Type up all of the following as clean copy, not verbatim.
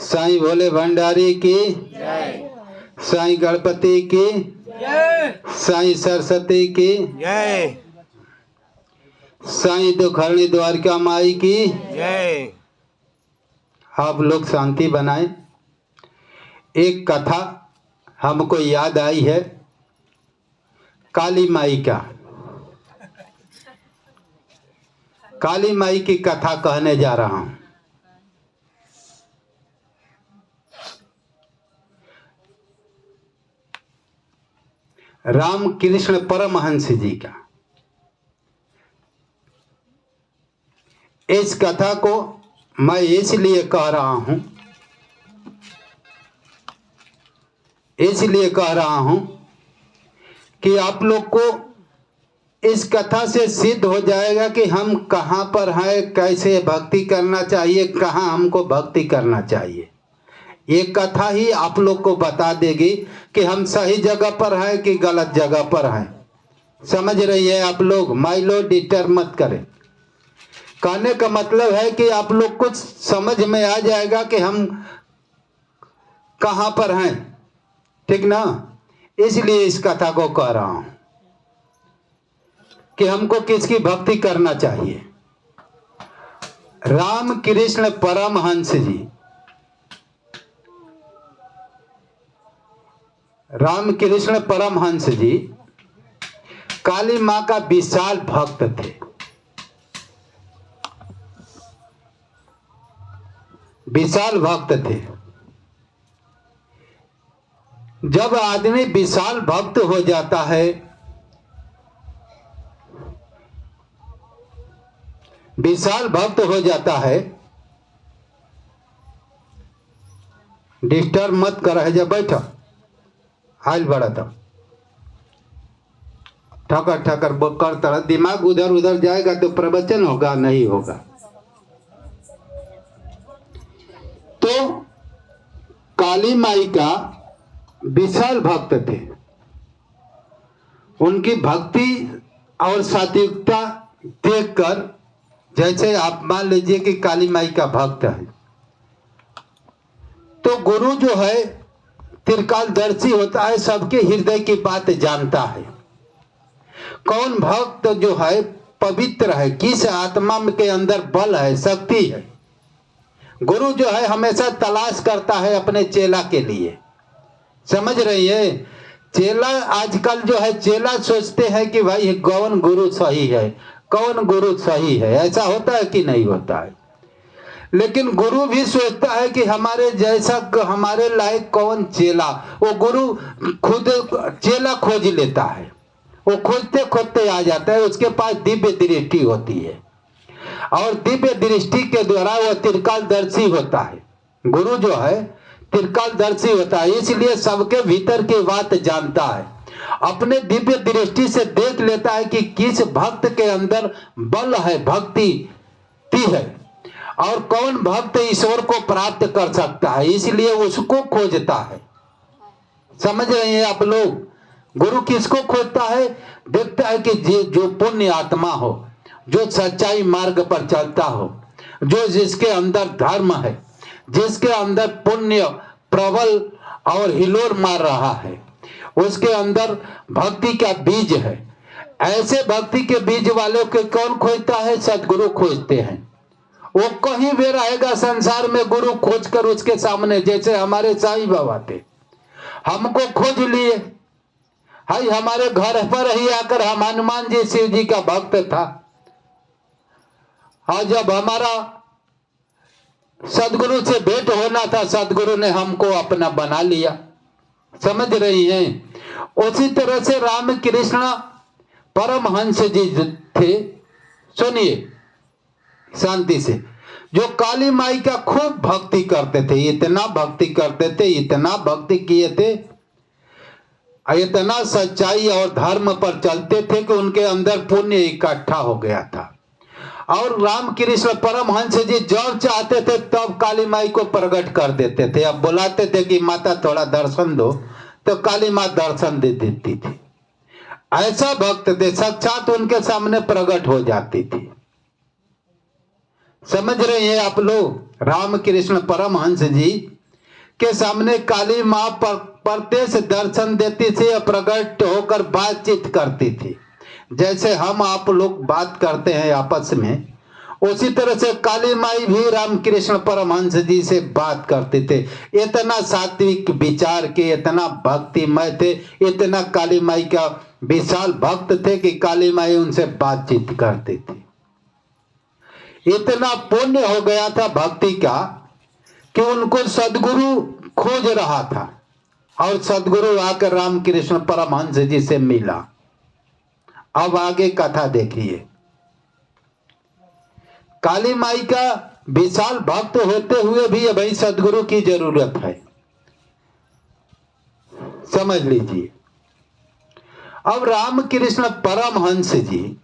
साईं भोले भंडारी की जय। साईं गणपति की जय। साईं सरस्वती की जय। साईं दुखहरणी द्वारका माई की जय। आप लोग शांति बनाएं। एक कथा हमको याद आई है काली माई का। काली माई की कथा कहने जा रहा हूं। रामकृष्ण परमहंस जी का। इस कथा को मैं इसलिए कह रहा हूं कि आप लोग को इस कथा से सिद्ध हो जाएगा कि हम कहां पर हैं, कैसे भक्ति करना चाहिए, कहां हमको भक्ति करना चाहिए। ये कथा ही आप लोग को बता देगी कि हम सही जगह पर हैं कि गलत जगह पर हैं। समझ रही है आप लोग? माइलो डिस्टर्ब मत करें। कहने का मतलब है कि आप लोग कुछ समझ में आ जाएगा कि हम कहां पर हैं, ठीक ना? इसलिए इस कथा को कह रहा हूं कि हमको किसकी भक्ति करना चाहिए। रामकृष्ण परमहंस जी, रामकृष्ण परमहंस जी काली मां का विशाल भक्त थे। विशाल भक्त थे। जब आदमी विशाल भक्त हो जाता है, विशाल भक्त हो जाता है, डिस्टर्ब मत कर, है जब बैठो हाल बड़ा था ठकर ठकर करता, दिमाग उधर उधर जाएगा तो प्रवचन होगा नहीं होगा। तो काली माई का विशाल भक्त थे। उनकी भक्ति और सात्विकता देखकर, जैसे आप मान लीजिए कि काली माई का भक्त है तो गुरु जो है त्रिकालदर्शी होता है, सबके हृदय की बात जानता है। कौन भक्त जो है पवित्र है, किस आत्मा के अंदर बल है, शक्ति है। गुरु जो है हमेशा तलाश करता है अपने चेला के लिए। समझ रही है? चेला आजकल जो है, चेला सोचते हैं कि भाई कौन गुरु सही है, कौन गुरु सही है। ऐसा होता है कि नहीं होता है? लेकिन गुरु भी सोचता है कि हमारे जैसा, हमारे लायक कौन चेला। वो गुरु खुद चेला खोज लेता है। वो खोजते खोजते आ जाता है। उसके पास दिव्य दृष्टि होती है और दिव्य दृष्टि के द्वारा वह त्रिकालदर्शी होता है। गुरु जो है त्रिकालदर्शी होता है, इसलिए सबके भीतर की बात जानता है। अपने दिव्य दृष्टि से देख लेता है कि किस भक्त के अंदर बल है, भक्ति है, और कौन भक्त ईश्वर को प्राप्त कर सकता है, इसलिए उसको खोजता है। समझ रहे हैं आप लोग? गुरु किसको खोजता है? देखता है कि जो पुण्य आत्मा हो, जो सच्चाई मार्ग पर चलता हो, जो जिसके अंदर धर्म है, जिसके अंदर पुण्य प्रबल और हिलोर मार रहा है, उसके अंदर भक्ति का बीज है। ऐसे भक्ति के बीज वालों के कौन खोजता है? सदगुरु खोजते हैं। वो कहीं भी रहेगा संसार में, गुरु खोज कर उसके सामने, जैसे हमारे साईं बाबा थे, हमको खोज लिए। हाय हमारे घर पर ही आकर, हम हनुमान जी शिव जी का भक्त था, और जब हमारा सदगुरु से भेंट होना था, सदगुरु ने हमको अपना बना लिया। समझ रही हैं? उसी तरह से रामकृष्ण परमहंस जी थे, सुनिए शांति से, जो काली माई का खूब भक्ति करते थे। इतना भक्ति करते थे, इतना भक्ति किए थे, इतना सच्चाई और धर्म पर चलते थे कि उनके अंदर पुण्य इकट्ठा हो गया था। और रामकृष्ण परमहंस जी जब चाहते थे तब काली माई को प्रकट कर देते थे। अब बुलाते थे कि माता थोड़ा दर्शन दो, तो काली माँ दर्शन दे देती थी। ऐसा भक्त थे, साक्षात उनके सामने प्रकट हो जाती थी। समझ रहे हैं आप लोग? रामकृष्ण परमहंस जी के सामने काली माँ प्रत्यक्ष दर्शन देती थी और प्रकट होकर बातचीत करती थी। जैसे हम आप लोग बात करते हैं आपस में, उसी तरह से काली माई भी रामकृष्ण परमहंस जी से बात करते थे। इतना सात्विक विचार के, इतना भक्तिमय थे, इतना काली माई का विशाल भक्त थे कि काली माई उनसे बातचीत करती थी। इतना पुण्य हो गया था भक्ति का कि उनको सदगुरु खोज रहा था और सदगुरु आकर रामकृष्ण परमहंस जी से मिला। अब आगे कथा देखिए। काली माई का विशाल भक्त होते हुए भी अभी सदगुरु की जरूरत है, समझ लीजिए। अब रामकृष्ण परमहंस जी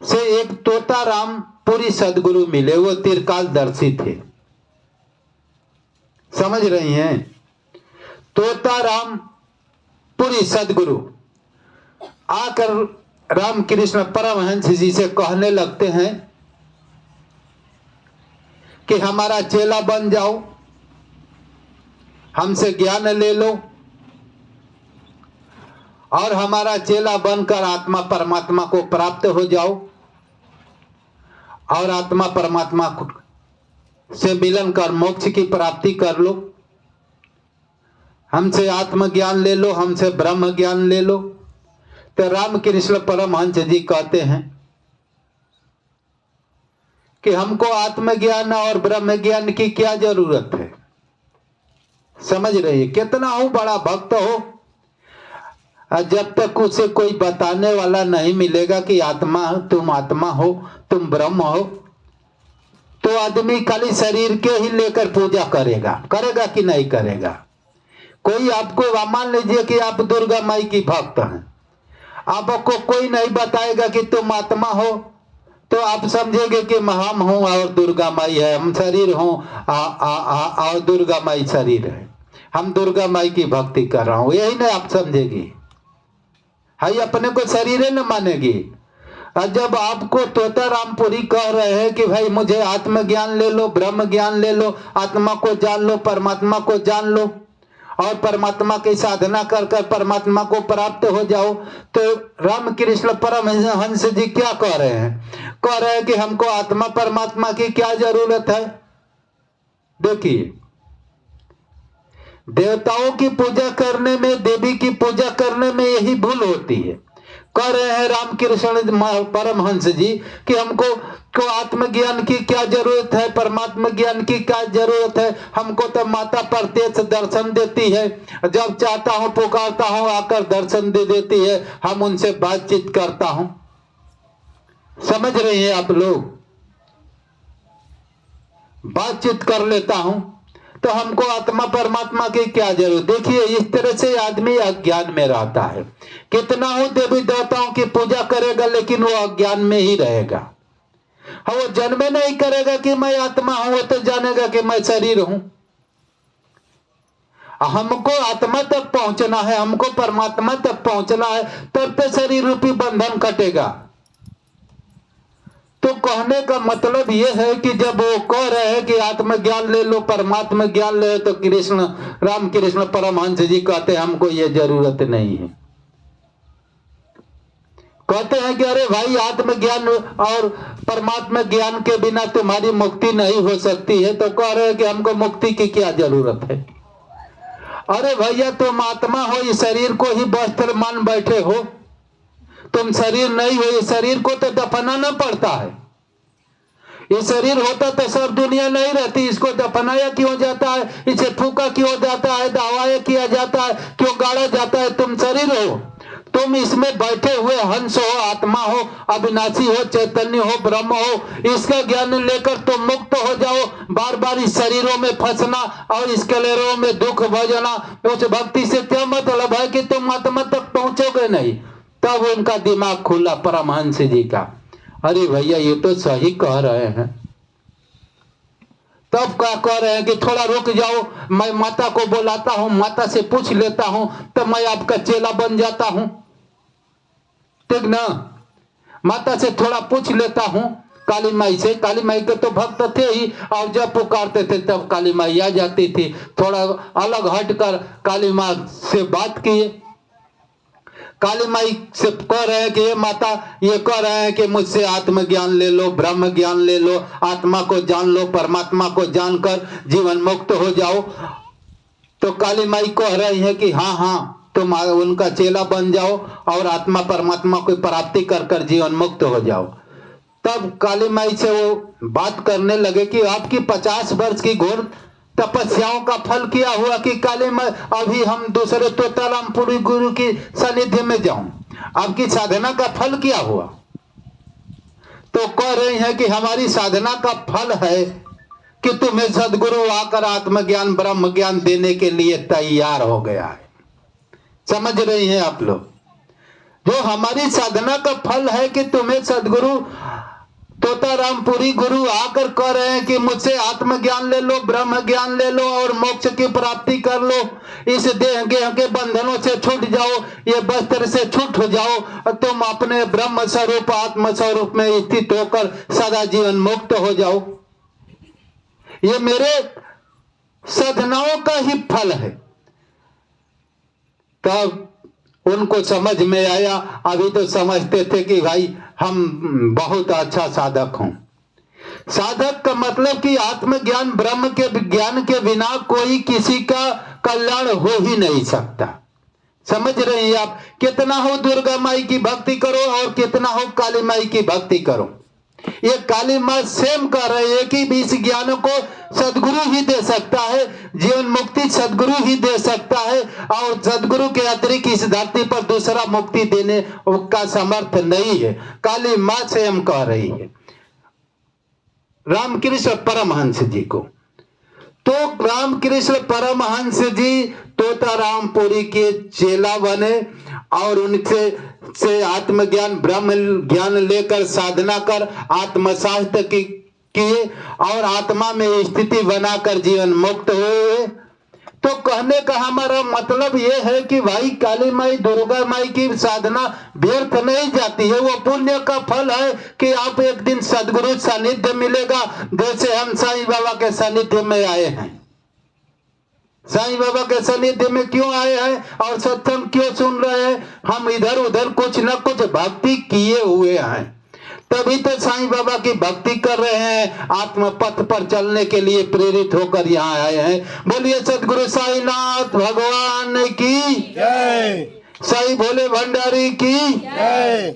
से एक तोताराम पुरी सदगुरु मिले, वो त्रिकालदर्शी थे, समझ रही हैं। तोताराम पुरी सदगुरु आकर रामकृष्ण परमहंस जी से कहने लगते हैं कि हमारा चेला बन जाओ, हमसे ज्ञान ले लो और हमारा चेला बनकर आत्मा परमात्मा को प्राप्त हो जाओ और आत्मा परमात्मा से मिलन कर मोक्ष की प्राप्ति कर लो। हमसे आत्मज्ञान ले लो, हमसे ब्रह्म ज्ञान ले लो। तो रामकृष्ण परमहंस जी कहते हैं कि हमको आत्मज्ञान और ब्रह्म ज्ञान की क्या जरूरत है। समझ रही है, कितना हो बड़ा भक्त हो, जब तक उसे कोई बताने वाला नहीं मिलेगा कि आत्मा हो, तुम ब्रह्म हो, तो आदमी खाली शरीर के ही लेकर पूजा करेगा कि नहीं करेगा। कोई आपको, मान लीजिए कि आप दुर्गा माई की भक्त हैं, आपको कोई नहीं बताएगा कि तुम आत्मा हो, तो आप समझेंगे कि हम हूं और दुर्गा माई है, हम शरीर हूं और दुर्गा माई शरीर है, हम दुर्गा माई की भक्ति कर रहा हूं, यही नहीं आप समझेगी। हाई अपने को शरीर न मानेगी। और जब आपको तोतारामपुरी कह रहे हैं कि भाई मुझे आत्मज्ञान ले लो, ब्रह्म ज्ञान ले लो, आत्मा को जान लो, परमात्मा को जान लो और परमात्मा की साधना कर कर परमात्मा को प्राप्त हो जाओ, तो रामकृष्ण परमहंस जी क्या कह रहे हैं? कह रहे हैं कि हमको आत्मा परमात्मा की क्या जरूरत है। देखिए, देवताओं की पूजा करने में, देवी की पूजा करने में यही भूल होती है। कह रहे हैं रामकृष्ण परमहंस जी कि हमको आत्मज्ञान की क्या जरूरत है, परमात्मा ज्ञान की क्या जरूरत है। हमको तो माता प्रत्यक्ष दर्शन देती है, जब चाहता हूं पुकारता हूं आकर दर्शन दे देती है, हम उनसे बातचीत करता हूं। समझ रहे हैं आप लोग, बातचीत कर लेता हूं, तो हमको आत्मा परमात्मा की क्या जरूरत। देखिए, इस तरह से आदमी अज्ञान में रहता है। कितना हो देवी देवताओं की पूजा करेगा, लेकिन वो अज्ञान में ही रहेगा। वो जन्मे नहीं करेगा कि मैं आत्मा हूं, वो तो जानेगा कि मैं शरीर हूं। हमको आत्मा तक पहुंचना है, हमको परमात्मा तक पहुंचना है, तब तो शरीर रूपी बंधन कटेगा। तो कहने का मतलब यह है कि जब वो कह रहे हैं कि आत्मज्ञान ले लो, परमात्मा ज्ञान ले लो, तो रामकृष्ण परमहंस जी कहते हैं हमको ये जरूरत नहीं है। कहते हैं कि अरे भाई, आत्मज्ञान और परमात्मा ज्ञान के बिना तुम्हारी मुक्ति नहीं हो सकती है। तो कह रहे हैं कि हमको मुक्ति की क्या जरूरत है। अरे भैया, तुम आत्मा हो, इस शरीर को ही वस्त्र मान बैठे हो, तुम शरीर नहीं हो। इस शरीर को तो दफनाना पड़ता है। ये शरीर होता तो सब दुनिया नहीं रहती। इसको दफनाया क्यों जाता है, इसे फूका क्यों जाता है, दवाया किया जाता है, क्यों गाड़ा जाता है। तुम शरीर हो, तुम इसमें बैठे हुए हंस हो, आत्मा हो, अविनाशी हो, चैतन्य हो, ब्रह्म हो। इसका ज्ञान लेकर तुम मुक्त हो जाओ। बार बार इस शरीरों में फंसना और इस कलेरों में दुख भजना, उस भक्ति से क्या मतलब है कि तुम आत्मा तक पहुंचोगे नहीं। तब उनका दिमाग खुला परमहंस जी का। अरे भैया, ये तो सही कह रहे हैं। तब क्या कह रहे हैं कि थोड़ा रुक जाओ, मैं माता को बुलाता हूं, माता से पूछ लेता हूं, तब मैं आपका चेला बन जाता हूं। ठीक ना, माता से थोड़ा पूछ लेता हूं, काली माई से। काली माई के तो भक्त थे ही, और जब पुकारते थे तब काली माई आ जाती थी। थोड़ा अलग हटकर काली माँ से बात किए। काली माई से कह रहे हैं कि ये माता, ये कह रहे हैं कि मुझसे आत्मज्ञान ले लो, ब्रह्म ज्ञान ले लो, आत्मा को जान लो, परमात्मा को जानकर जीवन मुक्त हो जाओ। तो काली माई कह रही है कि हाँ हाँ, तुम उनका चेला बन जाओ और आत्मा परमात्मा की प्राप्ति कर कर जीवन मुक्त हो जाओ। तब काली माई से वो बात करने लगे कि आपकी 50 वर्ष की घोर तपस्याओं का फल क्या हुआ कि काली माई अभी हम दूसरे तोतारामपुरी गुरु की सानिध्य में जाऊं, आपकी साधना का फल क्या हुआ? तो कह रही है कि हमारी साधना का फल है कि तुम्हें सदगुरु आकर आत्मज्ञान ब्रह्म ज्ञान देने के लिए तैयार हो गया है। समझ रही हैं आप लोग? जो हमारी साधना का फल है कि तुम्हें सदगुरु तोतारामपुरी गुरु आकर कह रहे हैं कि मुझसे आत्मज्ञान ले लो, ब्रह्म ज्ञान ले लो और मोक्ष की प्राप्ति कर लो, इस देह के बंधनों से छूट जाओ, ये वस्त्र से छूट हो जाओ और तुम अपने ब्रह्म स्वरूप आत्म स्वरूप में स्थित होकर सदा जीवन मुक्त हो जाओ। ये मेरे साधनाओं का ही फल है। तब उनको समझ में आया। अभी तो समझते थे कि भाई हम बहुत अच्छा साधक हूं। साधक का मतलब कि आत्मज्ञान ब्रह्म के विज्ञान के बिना कोई किसी का कल्याण हो ही नहीं सकता। समझ रहे हैं आप? कितना हो दुर्गा माई की भक्ति करो और कितना हो काली माई की भक्ति करो, ये काली माँ सेम कह रही है कि इस ज्ञान को सदगुरु ही दे सकता है, जीवन मुक्ति सदगुरु ही दे सकता है, और सदगुरु के अतिरिक्त इस धरती पर दूसरा मुक्ति देने का समर्थ नहीं है। काली माँ सेम कह रही है रामकृष्ण परमहंस जी को। तो रामकृष्ण परमहंस जी तोतारामपुरी के चेला बने और उनसे आत्मज्ञान ब्रह्म ज्ञान लेकर साधना कर आत्मसात किए और आत्मा में स्थिति बनाकर जीवन मुक्त हुए। तो कहने का हमारा मतलब यह है कि भाई काली माई दुर्गा माई की साधना व्यर्थ नहीं जाती है। वो पुण्य का फल है कि आप एक दिन सदगुरु सानिध्य मिलेगा, जैसे हम साईं बाबा के सानिध्य में आए हैं। साईं बाबा के सानिध्य में क्यों आए हैं और सत्संग क्यों सुन रहे हैं? हम इधर उधर कुछ न कुछ भक्ति किए हुए हैं, तभी तो साईं बाबा की भक्ति कर रहे हैं, आत्म पथ पर चलने के लिए प्रेरित होकर यहाँ आए हैं। बोलिए सदगुरु साईनाथ भगवान की जय, साईं भोले भंडारी की जय।